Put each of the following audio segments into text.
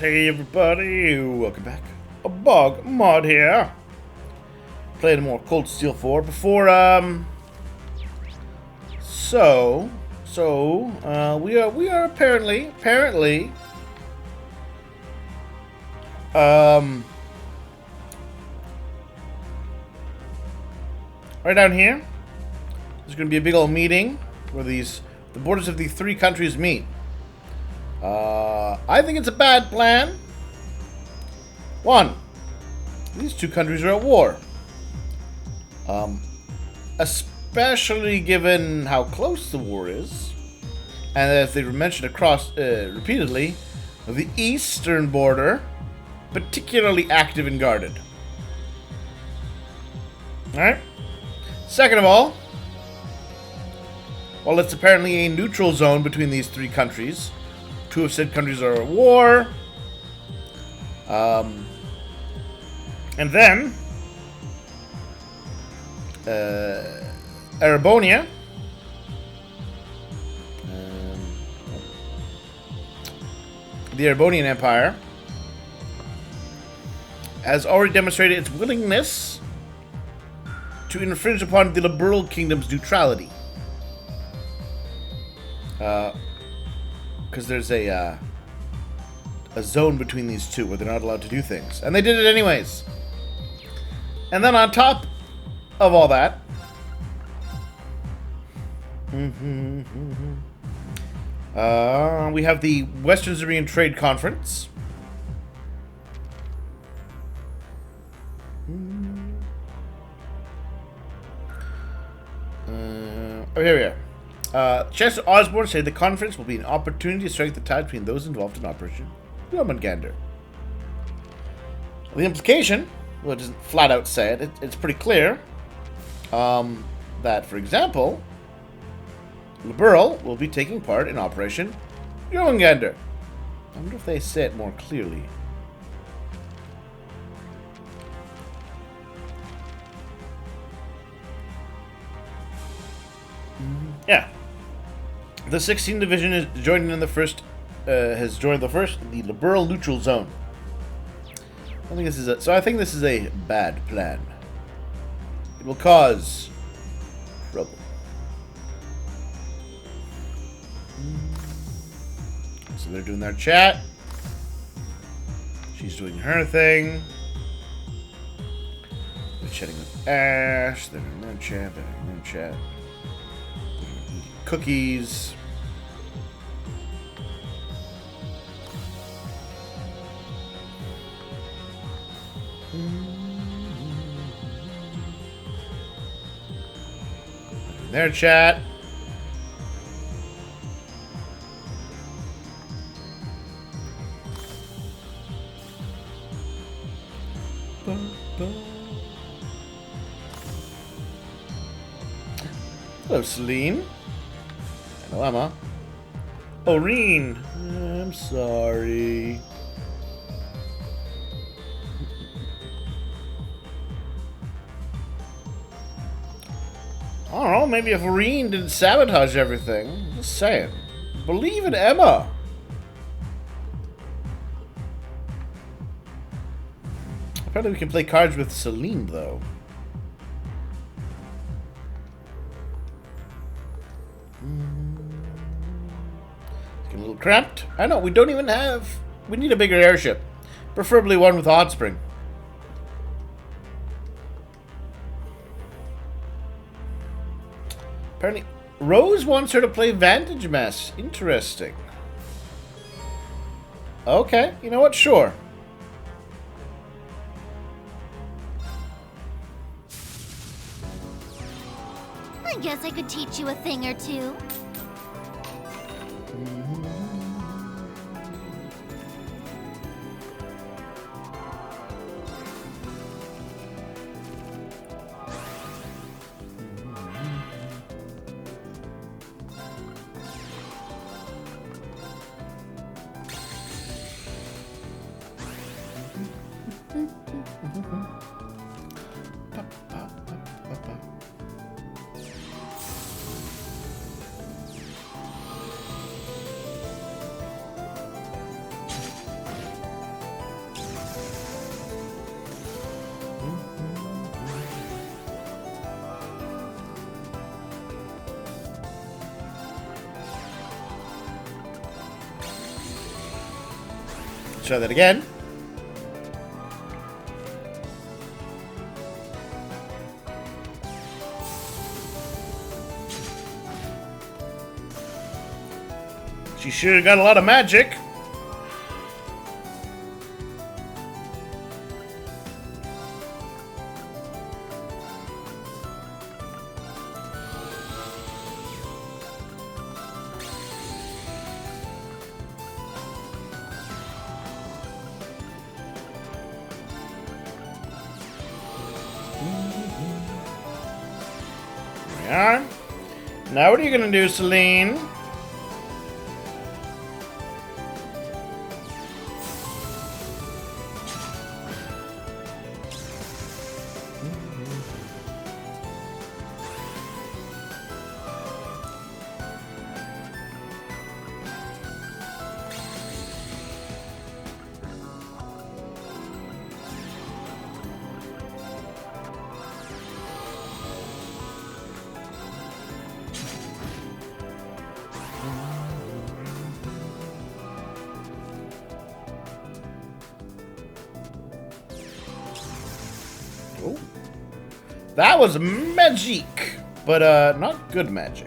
Hey everybody, welcome back. A BogMod here. Playing more Cold Steel 4 before we are apparently right down here. There's gonna be a big old meeting where the borders of the three countries meet. I think it's a bad plan. One, these two countries are at war. Especially given how close the war is, and as they were mentioned across repeatedly, the eastern border, particularly active and guarded. Alright? Second of all, while it's apparently a neutral zone between these three countries, two of said countries are at war. And then Arabonia, the Arabonian Empire, has already demonstrated its willingness to infringe upon the liberal kingdom's neutrality. Because there's a zone between these two where they're not allowed to do things. And they did it anyways. And then on top of all that, we have the Western Rean Trade Conference. Here we are. Chancellor Osborne said the conference will be an opportunity to strike the tide between those involved in Operation Jormungandr. The implication, well, it doesn't flat out say it, it's pretty clear that, for example, Liberal will be taking part in Operation Jormungandr. I wonder if they say it more clearly. Yeah. The 16th Division is joining in the first. Has joined the Liberal neutral zone. I think this is I think this is a bad plan. It will cause trouble. So they're doing their chat. She's doing her thing. They're chatting with Ash. They're doing their chat. They're doing their chat. Cookies. Their chat. Hello, Celine. Hello, Emma. Oh, Rean. I'm sorry. I don't know, maybe if Rean didn't sabotage everything. Just saying. Believe in Emma. Apparently we can play cards with Celine, though. It's getting a little cramped. I know, we don't even have... We need a bigger airship. Preferably one with a hot spring. Apparently, Rose wants her to play Vantage Mess. Interesting. Okay, you know what? Sure. I guess I could teach you a thing or two. try that again. She sure got a lot of magic. There we are. Now what are you gonna do, Celine? Oh. That was magic, but not good magic.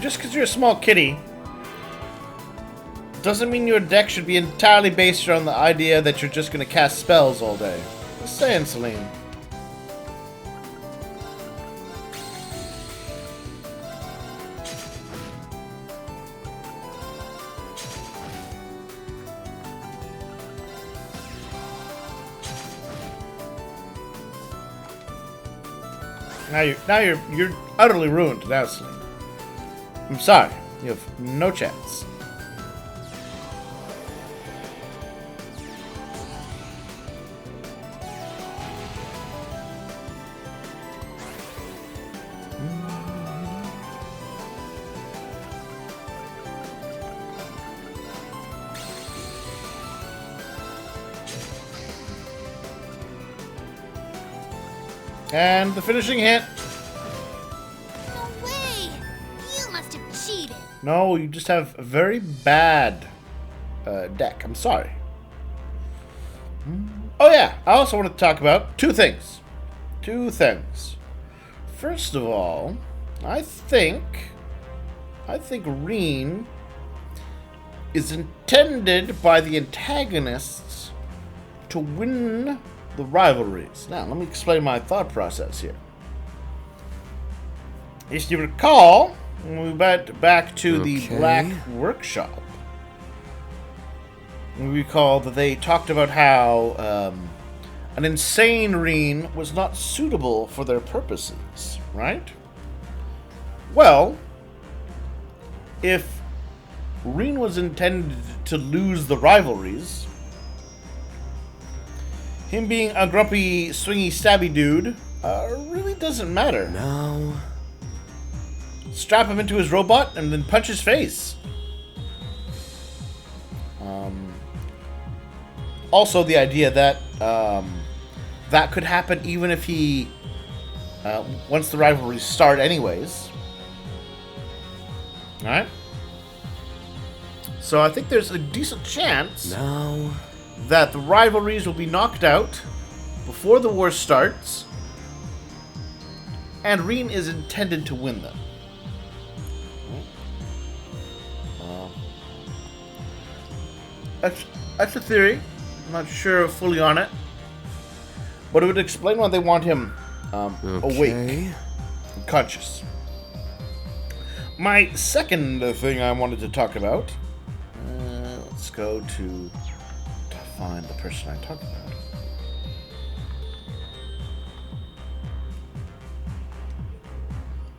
Just because you're a small kitty doesn't mean your deck should be entirely based on the idea that you're just going to cast spells all day. Just saying, Celine. Now you're utterly ruined now, Celine. I'm sorry. You have no chance. And the finishing hit. No, you just have a very bad deck. I'm sorry. Oh yeah, I also want to talk about two things. First of all, I think Rean is intended by the antagonists to win the rivalries. Now, let me explain my thought process here. If you recall, when we went back to the Black Workshop, we recall that they talked about how an insane Rean was not suitable for their purposes, right? Well, if Rean was intended to lose the rivalries, him being a grumpy, swingy, stabby dude really doesn't matter. No. Strap him into his robot and then punch his face. Also, the idea that that could happen even if he, once the rivalries start anyways. Alright? So I think there's a decent chance that the rivalries will be knocked out before the war starts, and Rean is intended to win them. That's a theory. I'm not sure fully on it, but it would explain why they want him awake and conscious. My second thing I wanted to talk about, let's go to find the person I talked about.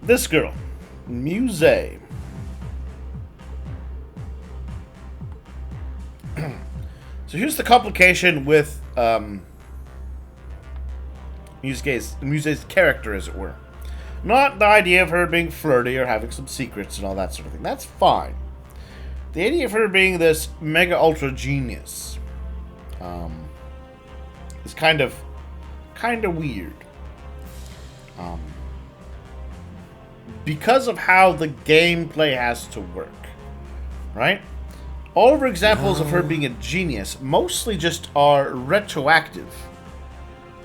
This girl, Muse. So here's the complication with Muse's character, as it were. Not the idea of her being flirty or having some secrets and all that sort of thing. That's fine. The idea of her being this mega ultra genius is kind of weird. Because of how the gameplay has to work, right? All of her examples of her being a genius mostly just are retroactive,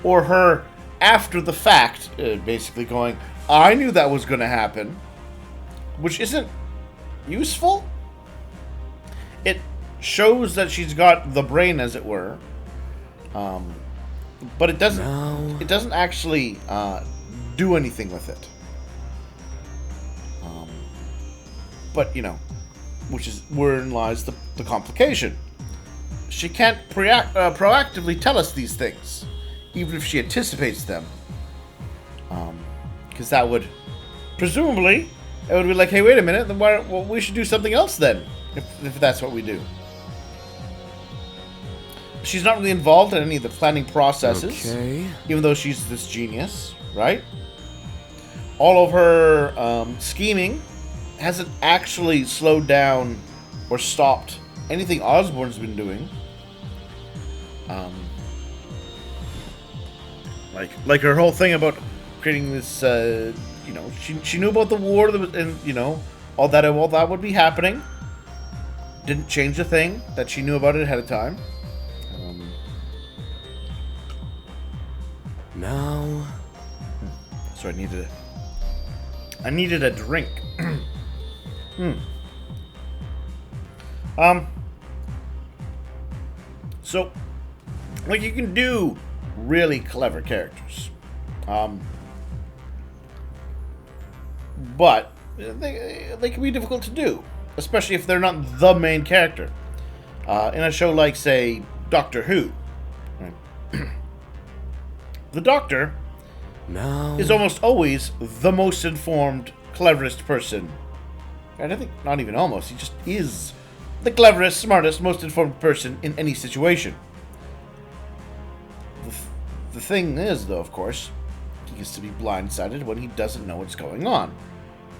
or her after the fact, basically going, I knew that was going to happen, which isn't useful. It shows that she's got the brain, as it were, but it doesn't. It doesn't actually do anything with it. But you know, which is wherein lies the complication. She can't proactively tell us these things, even if she anticipates them. Because that would, presumably, it would be like, hey, wait a minute, then well, we should do something else then, if that's what we do. She's not really involved in any of the planning processes, even though she's this genius, right? All of her scheming hasn't actually slowed down or stopped anything Osborn's been doing. Like her whole thing about creating this, you know, she knew about the war and, you know, all that would be happening. Didn't change a thing that she knew about it ahead of time. Now. So I needed a drink. So, like, you can do really clever characters. But they can be difficult to do, especially if they're not the main character. In a show like, say, Doctor Who. Right? The Doctor is almost always the most informed, cleverest person. And I think not even almost, he just is the cleverest, smartest, most informed person in any situation. The thing is, though, of course, he gets to be blindsided when he doesn't know what's going on.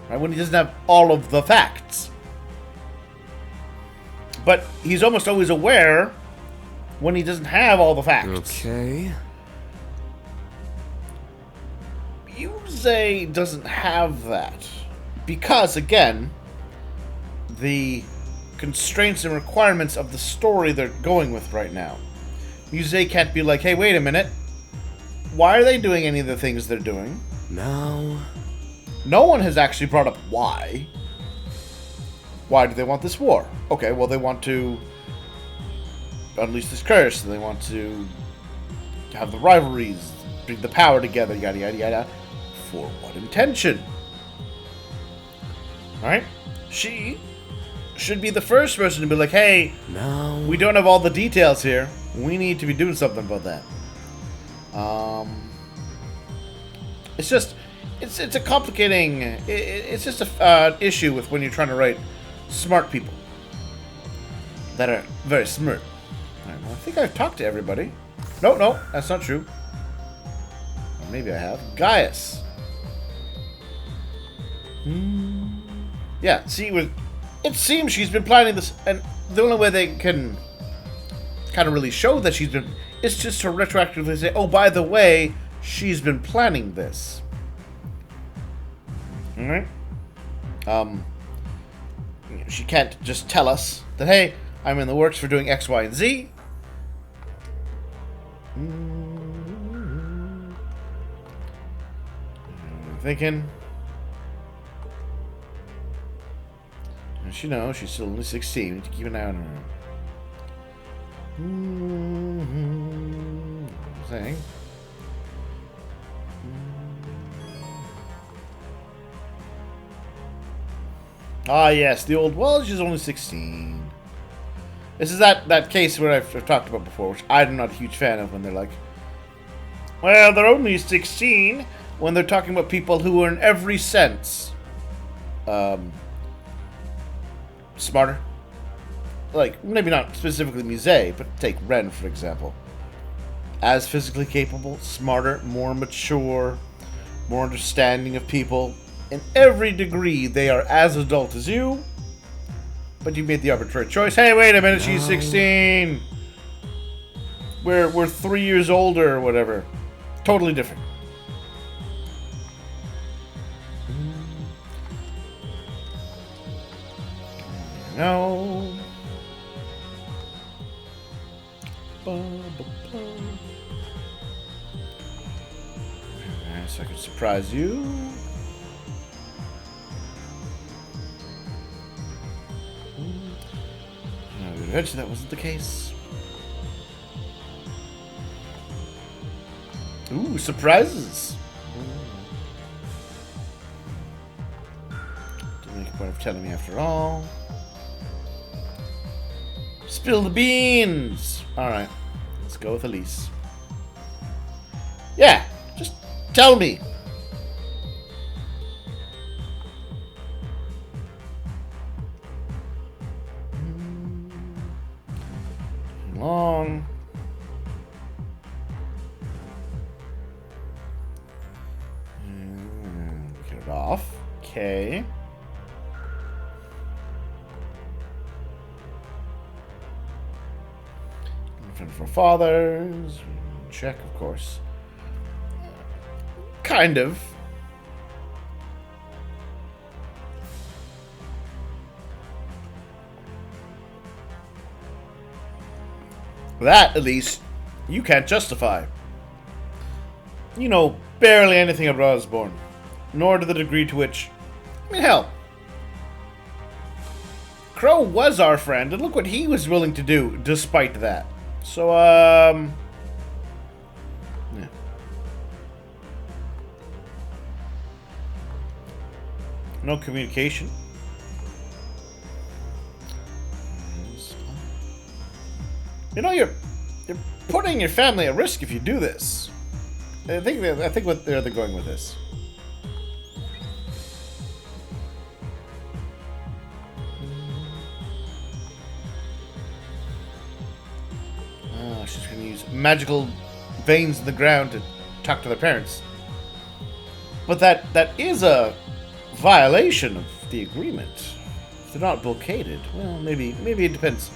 Right? When he doesn't have all of the facts. But he's almost always aware when he doesn't have all the facts. Okay. Yusei doesn't have that. Because, again, the constraints and requirements of the story they're going with right now. Yusei can't be like, hey, wait a minute. Why are they doing any of the things they're doing? Now. No one has actually brought up why. Why do they want this war? Okay, well, they want to unleash this curse, and they want to have the rivalries, bring the power together, yada, yada, yada. For what intention? Alright? She should be the first person to be like, hey, No. we don't have all the details here. We need to be doing something about that. It's just, it's a complicating, it's just a issue with when you're trying to write smart people that are very smart. Alright, well, I think I've talked to everybody. No, that's not true. Or maybe I have. Gaius. Yeah, see, it seems she's been planning this, and the only way they can kind of really show that she's been is just to retroactively say, oh, by the way, she's been planning this. Alright? She can't just tell us that, hey, I'm in the works for doing X, Y, and Z. I'm thinking. She knows she's still only 16. We need to keep an eye on her. Saying. Ah, yes, the old, well, she's only 16. This is that case where I've talked about before, which I'm not a huge fan of, when they're like, well, they're only 16, when they're talking about people who are in every sense smarter. Like, maybe not specifically Musée, but take Rean, for example. as physically capable, smarter, more mature, more understanding of people. In every degree, they are as adult as you. But you made the arbitrary choice. Hey, wait a minute, she's 16. We're 3 years older or whatever. Totally different. No. So I can surprise you. Eventually that wasn't the case. Ooh, surprises! Don't make a point of telling me after all. Spill the beans! Alright, let's go with Elise. Yeah, just tell me. Long. Get it off. Okay. In front of our fathers. Check, of course. Kind of. That, at least, you can't justify. You know barely anything about Osborne, nor to the degree to which... I mean, hell. Crow was our friend, and look what he was willing to do, despite that. So, yeah. No communication. You know, you're putting your family at risk if you do this. I think what they're going with this. Oh, she's going to use magical veins in the ground to talk to their parents. But that is a violation of the agreement. If they're not blockaded, well, maybe it depends.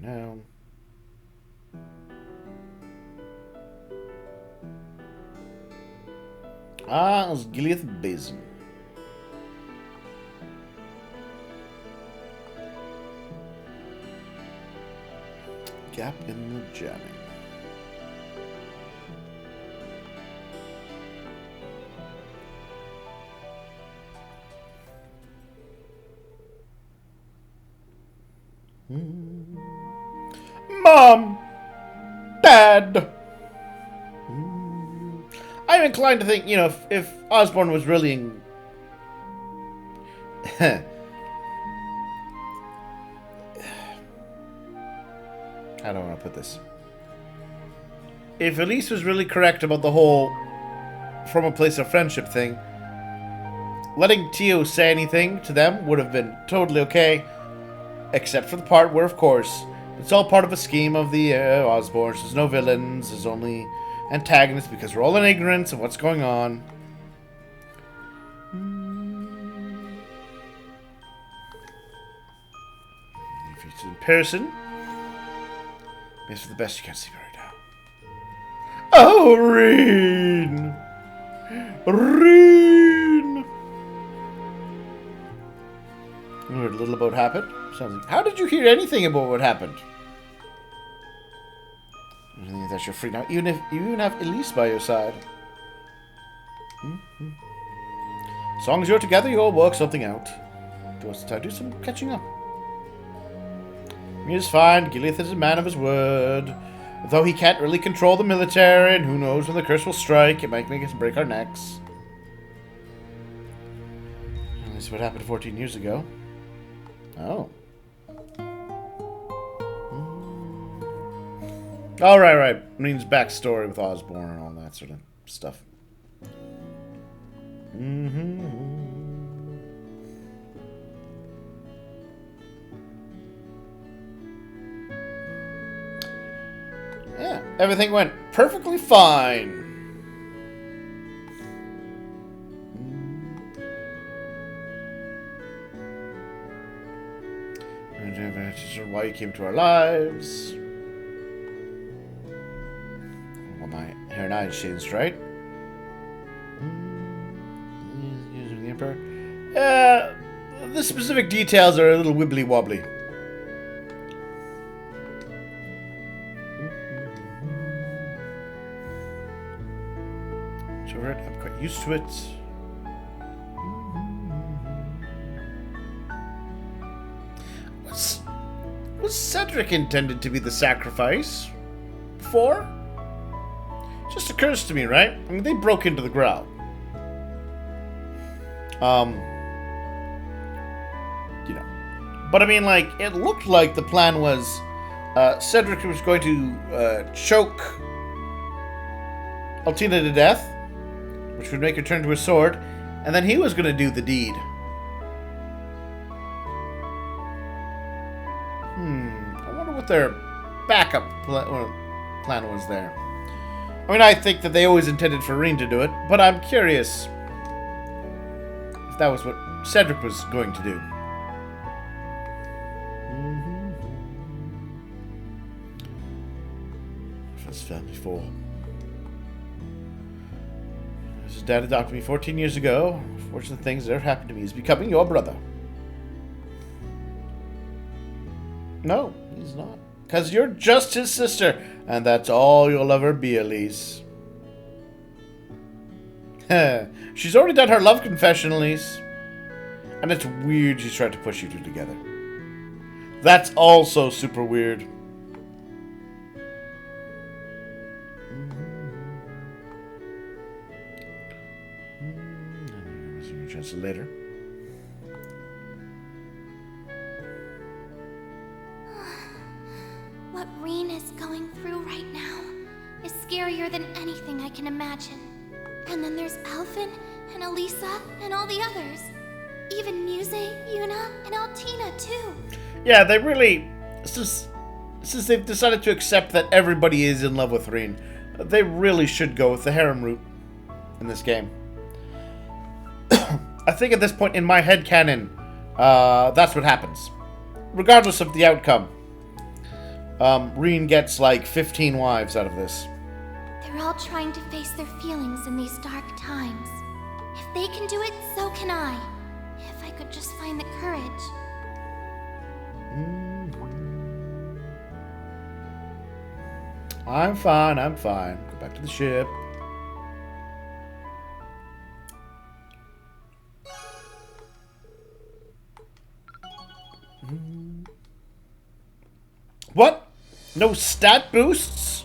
Now, it's Gilead Basin. Gap in the jamming. Mom! Dad! I'm inclined to think, you know, if Osborne was really in... I don't want to put this. If Elise was really correct about the whole from a place of friendship thing, letting Tio say anything to them would have been totally okay, except for the part where, of course, it's all part of a scheme of the Osborns. There's no villains, there's only antagonists because we're all in ignorance of what's going on. If it's in person, it's for the best you can see right now. Oh, Rean! Rean! You heard a little about what happened? Sounds like, how did you hear anything about what happened? I think that you're free now. You even have Elise by your side. As long as you're together, you'll work something out. Do some catching up. He's fine. Gilead is a man of his word. Though he can't really control the military, and who knows when the curse will strike. It might make us break our necks. And this is what happened 14 years ago. Oh. Oh, right. Rean's backstory with Osborne and all that sort of stuff. Everything went perfectly fine. Why you came to our lives. Well, my hair and eyes changed, right? The Emperor. The specific details are a little wibbly wobbly. I'm quite used to it. Was Cedric intended to be the sacrifice? For? Just occurs to me, right? I mean, they broke into the Grau. You know. But I mean, like, it looked like the plan was Cedric was going to choke Altina to death, which would make her turn to his sword, and then he was going to do the deed. I wonder what their backup plan was there. I mean, I think that they always intended for Rean to do it, but I'm curious if that was what Cedric was going to do. First family 4. His dad adopted me 14 years ago. Fortunate things that ever happened to me is becoming your brother. No, he's not. Because you're just his sister, and that's all you'll ever be, Elise. She's already done her love confession, Elise. And it's weird she's trying to push you two together. That's also super weird. Later. What Rean is going through right now is scarier than anything I can imagine. And then there's Alvin and Elisa and all the others. Even Muse, Yuna, and Altina too. Yeah, they really... Since they've decided to accept that everybody is in love with Rean, they really should go with the harem route in this game. I think at this point in my headcanon, that's what happens. Regardless of the outcome. Rean gets like 15 wives out of this. They're all trying to face their feelings in these dark times. If they can do it, so can I. If I could just find the courage. I'm fine. Go back to the ship. What? No stat boosts?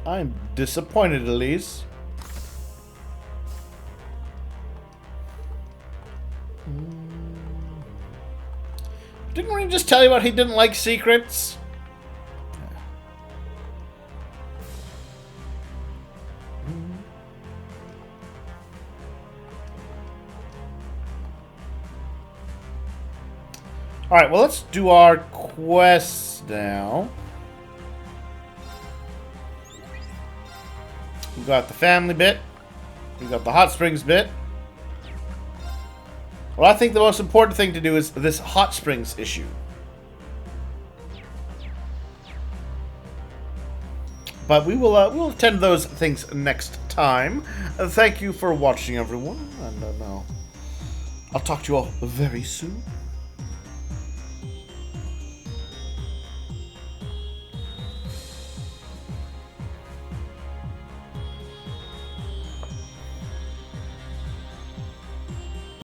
I'm disappointed, Elise. Didn't Rean just tell you about he didn't like secrets? Alright, well, let's do our quests now. We got the family bit. We got the hot springs bit. Well, I think the most important thing to do is this hot springs issue. But we'll attend to those things next time. Thank you for watching, everyone, and I'll talk to you all very soon.